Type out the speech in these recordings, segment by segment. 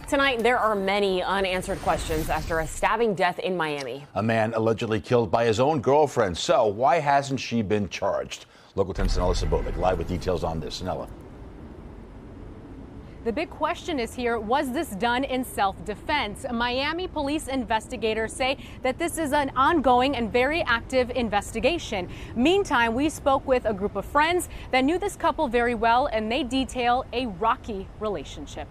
Tonight, there are many unanswered questions after a stabbing death in Miami. A man allegedly killed by his own girlfriend. So why hasn't she been charged? Local 10's Nella Sabovic live with details on this. Nella. The big question is here, was this done in self-defense? Miami police investigators say that this is an ongoing and very active investigation. Meantime, we spoke with a group of friends that knew this couple very well, and they detail a rocky relationship.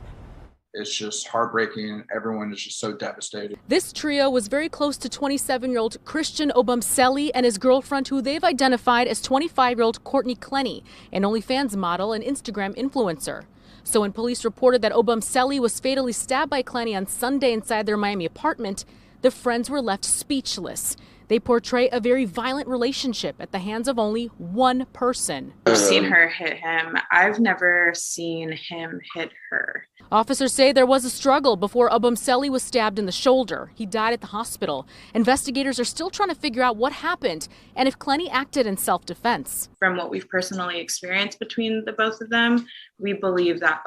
It's just heartbreaking. Everyone is just so devastated. This trio was very close to 27-year-old Christian Obumseli and his girlfriend, who they've identified as 25-year-old Courtney Clenny, an OnlyFans model and Instagram influencer. So when police reported that Obumseli was fatally stabbed by Clenny on Sunday inside their Miami apartment, the friends were left speechless. They portray a very violent relationship at the hands of only one person. I've seen her hit him. I've never seen him hit her. Officers say there was a struggle before Obumseli was stabbed in the shoulder. He died at the hospital. Investigators are still trying to figure out what happened and if Clenny acted in self-defense. From what we've personally experienced between the both of them, we believe that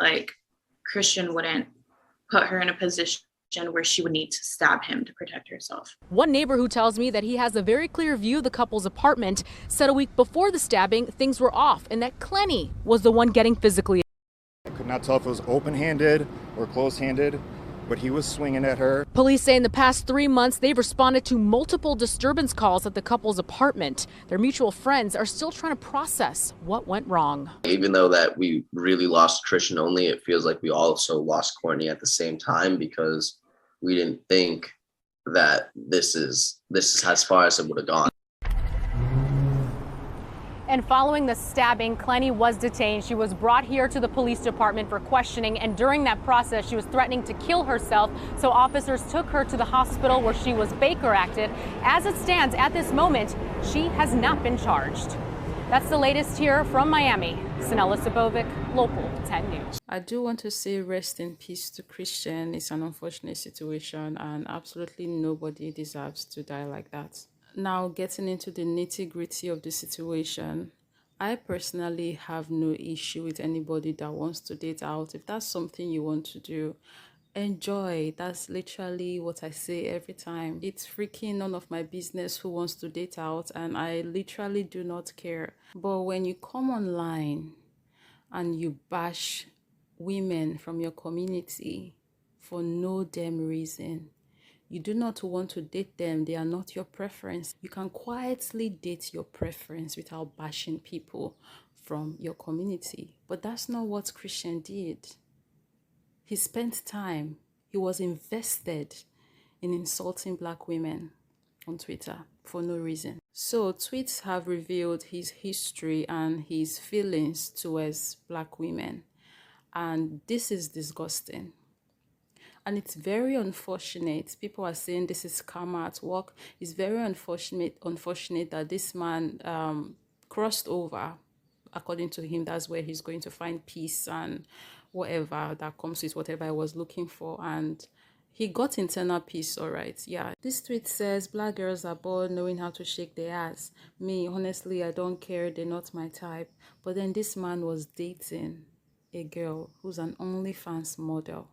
Christian wouldn't put her in a position where she would need to stab him to protect herself. One neighbor who tells me that he has a very clear view of the couple's apartment said a week before the stabbing, things were off and that Clenny was the one getting physically. I could not tell if it was open-handed or closed-handed, but he was swinging at her. Police say in the past 3 months, they've responded to multiple disturbance calls at the couple's apartment. Their mutual friends are still trying to process what went wrong. Even though that we really lost Christian only, it feels like we also lost Courtney at the same time because we didn't think that this is as far as it would have gone. And following the stabbing, Clenny was detained. She was brought here to the police department for questioning, and during that process, she was threatening to kill herself. So officers took her to the hospital where she was Baker acted. As it stands at this moment, she has not been charged. That's the latest here from Miami. Nella Sabovic, Local 10 News. I do want to say rest in peace to Christian. It's an unfortunate situation, and absolutely nobody deserves to die like that. Now, getting into the nitty-gritty of the situation, I personally have no issue with anybody that wants to date out. If that's something you want to do, enjoy. That's literally what I say every time. It's freaking none of my business who wants to date out, and I literally do not care. But when you come online and you bash women from your community for no damn reason, you do not want to date them. They are not your preference. You can quietly date your preference without bashing people from your community. But that's not what Christian did. He spent time. He was invested in insulting Black women on Twitter for no reason. So tweets have revealed his history and his feelings towards Black women. And this is disgusting. And it's very unfortunate. People are saying this is karma at work. It's very unfortunate that this man crossed over. According to him, that's where he's going to find peace and whatever that comes with whatever I was looking for. And he got internal peace, all right. Yeah. This tweet says, Black girls are bored knowing how to shake their ass. Me, honestly, I don't care. They're not my type. But then this man was dating a girl who's an OnlyFans model.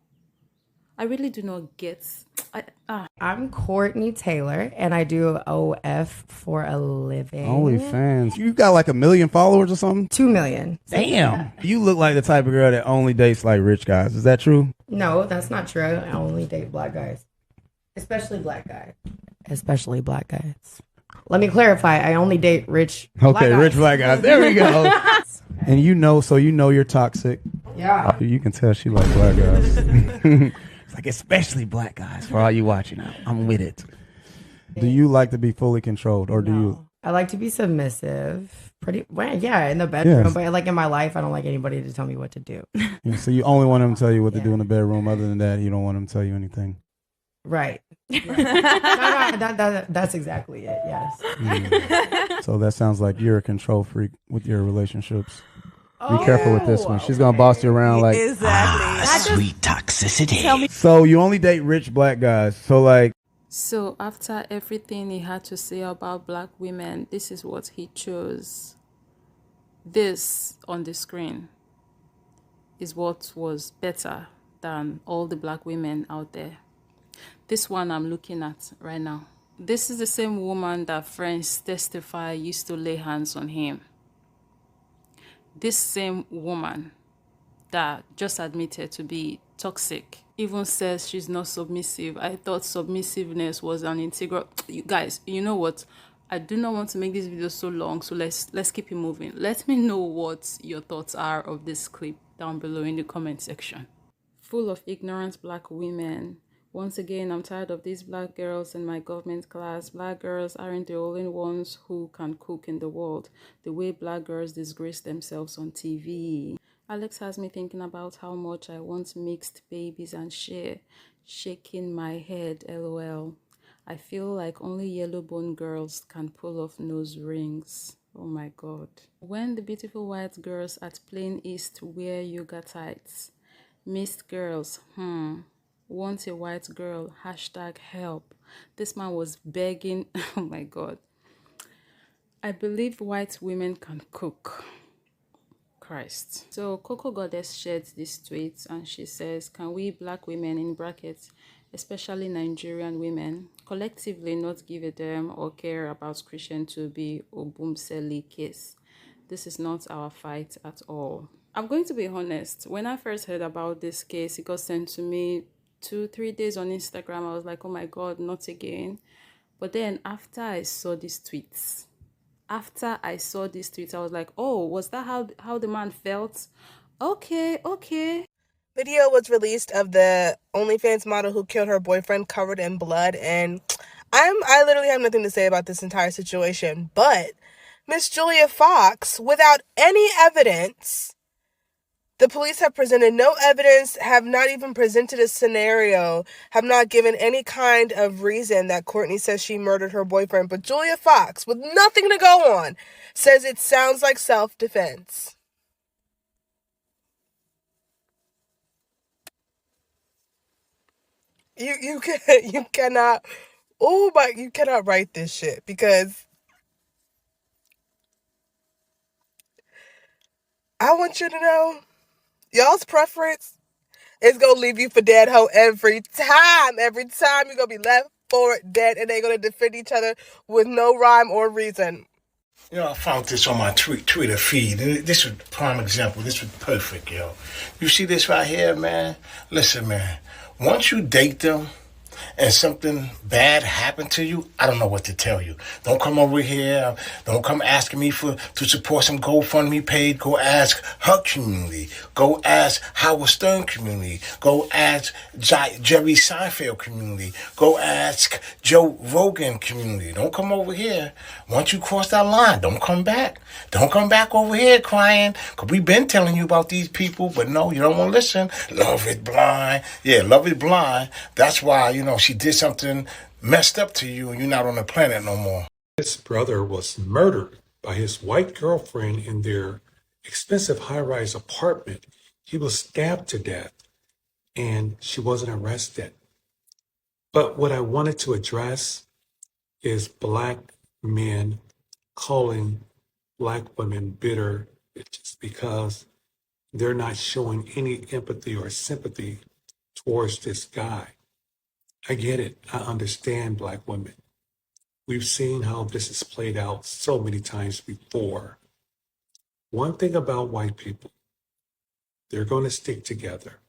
I really do not get. I'm Courtney Taylor, and I do OF for a living. OnlyFans. You got like 1 million followers or something? 2 million. Damn. Yeah. You look like the type of girl that only dates like rich guys. Is that true? No, that's not true. I only date Black guys. Especially Black guys. Especially Black guys. Let me clarify. I only date rich Black guys. Rich Black guys. There we go. And you know you're toxic. Yeah. You can tell she like Black guys. It's like, especially Black guys. For all you watching, I'm with it. Do you like to be fully controlled, or do you? I like to be submissive. Yeah, in the bedroom. Yes. But like in my life, I don't like anybody to tell me what to do. Yeah, so you only want them to tell you what to do in the bedroom. Other than that, you don't want them to tell you anything. Right. No, that's exactly it. Yes. So that sounds like you're a control freak with your relationships. Be careful with this one. She's gonna boss you around like exactly. Sweet toxicity. So you only date rich Black guys. So after everything he had to say about Black women, this is what he chose. This on the screen is what was better than all the black women out there. This one I'm looking at right now. This is the same woman that friends testify used to lay hands on him. This same woman that just admitted to be toxic even says she's not submissive. I thought submissiveness was an integral. You guys, you know what? I do not want to make this video so long, so let's keep it moving. Let me know what your thoughts are of this clip down below in the comment section. Full of ignorant black women. Once again, I'm tired of these black girls in my government class. Black girls aren't the only ones who can cook in the world. The way black girls disgrace themselves on TV. Alex has me thinking about how much I want mixed babies and share. Shaking my head, lol. I feel like only yellow bone girls can pull off nose rings. Oh my god. When the beautiful white girls at Plain East wear yoga tights. Missed girls, want a white girl, #help. This man was begging. Oh my god. I believe white women can cook. Christ. So Coco Goddess shared this tweet and she says, can we black women, in brackets, especially Nigerian women, collectively not give a damn or care about Christian to be Obumseli case? This is not our fight at all. I'm going to be honest. When I first heard about this case, it got sent to me 2-3 days on Instagram. I was like, oh my god, not again. But then after I saw these tweets, I was like, oh, was that how the man felt? Okay. Video was released of the OnlyFans model who killed her boyfriend covered in blood, and I literally have nothing to say about this entire situation. But Miss Julia Fox, without any evidence, the police have presented no evidence, have not even presented a scenario, have not given any kind of reason that Courtney says she murdered her boyfriend. But Julia Fox, with nothing to go on, says it sounds like self-defense. You cannot write this shit, because I want you to know y'all's preference is gonna leave you for dead hoe every time. Every time you're gonna be left for dead, and they're gonna defend each other with no rhyme or reason. You know, I found this on my Twitter feed. This was a prime example. This was perfect, yo. You see this right here, man? Listen, man. Once you date them and something bad happened to you, I don't know what to tell you. Don't come over here. Don't come asking me to support some GoFundMe page. Go ask her community. Go ask Howard Stern community. Go ask Jerry Seinfeld community. Go ask Joe Rogan community. Don't come over here. Once you cross that line, don't come back. Don't come back over here crying, because we've been telling you about these people, but no, you don't want to listen. Love is blind. Yeah, love is blind. That's why, she did something messed up to you and you're not on the planet no more. His brother was murdered by his white girlfriend in their expensive high-rise apartment. He was stabbed to death and she wasn't arrested. But what I wanted to address is black men calling black women bitter just because they're not showing any empathy or sympathy towards this guy. I get it. I understand black women. We've seen how this is played out so many times before. One thing about white people, they're going to stick together.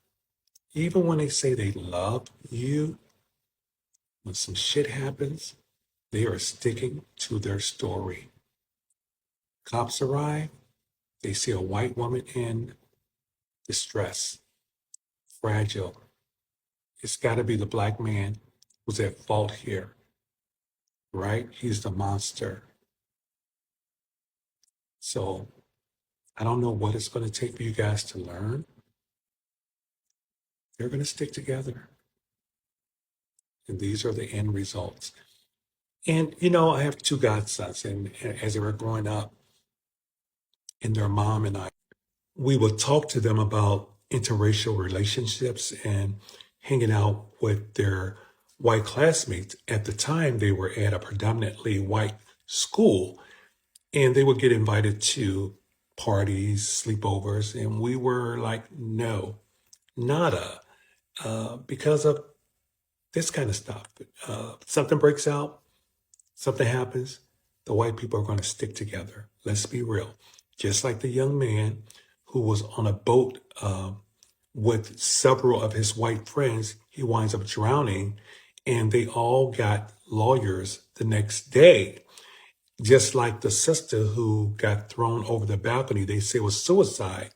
Even when they say they love you, when some shit happens, they are sticking to their story. Cops arrive, they see a white woman in distress, fragile. It's got to be the black man who's at fault here, right? He's the monster. So I don't know what it's going to take for you guys to learn. They're going to stick together. And these are the end results. And, I have 2 godsons, and as they were growing up, and their mom and I, we would talk to them about interracial relationships and hanging out with their white classmates. At the time, they were at a predominantly white school, and they would get invited to parties, sleepovers, and we were like, no, nada. because of this kind of stuff. Something breaks out, something happens, the white people are going to stick together. Let's be real. Just like the young man who was on a boat with several of his white friends, he winds up drowning, and they all got lawyers the next day. Just like the sister who got thrown over the balcony, they say it was suicide.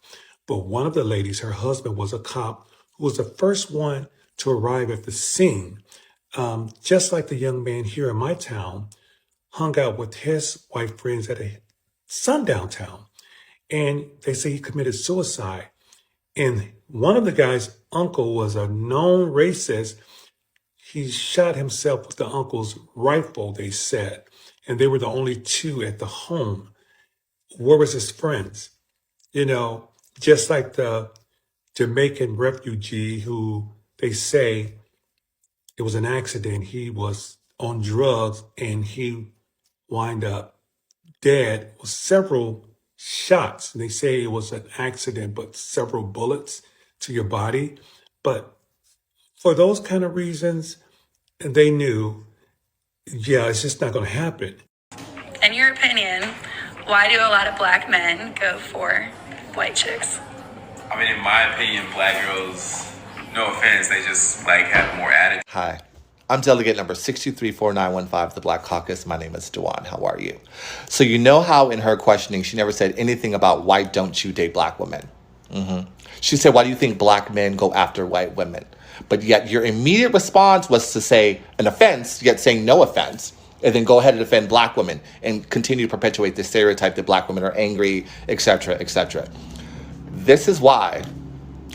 But one of the ladies, her husband was a cop who was the first one to arrive at the scene. Just like the young man here in my town, hung out with his white friends at a sundown town. And they say he committed suicide. And one of the guy's uncle was a known racist. He shot himself with the uncle's rifle, they said. And they were the only two at the home. Where was his friends? You know, just like the Jamaican refugee who they say it was an accident. He was on drugs and he wind up dead with several shots. And they say it was an accident, but several bullets to your body. But for those kind of reasons, they knew, yeah, it's just not going to happen. In your opinion, why do a lot of black men go for white chicks? I mean, in my opinion, black girls, no offense, they just like have more attitude. Hi, I'm delegate number 6234915 of the Black Caucus. My name is Dewan. How are you? So you know how in her questioning, she never said anything about why don't you date black women? She said, why do you think black men go after white women? But yet your immediate response was to say an offense, yet saying no offense, and then go ahead and defend black women and continue to perpetuate the stereotype that black women are angry, etc., etc. This is why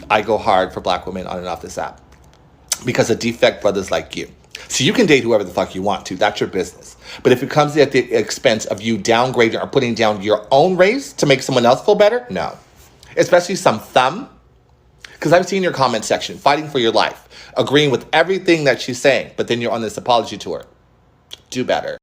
I go hard for black women on and off this app. Because of defect brothers like you. So you can date whoever the fuck you want to. That's your business. But if it comes at the expense of you downgrading or putting down your own race to make someone else feel better, no. Especially some thumb. Because I've seen your comment section, fighting for your life, agreeing with everything that she's saying, but then you're on this apology tour. Do better.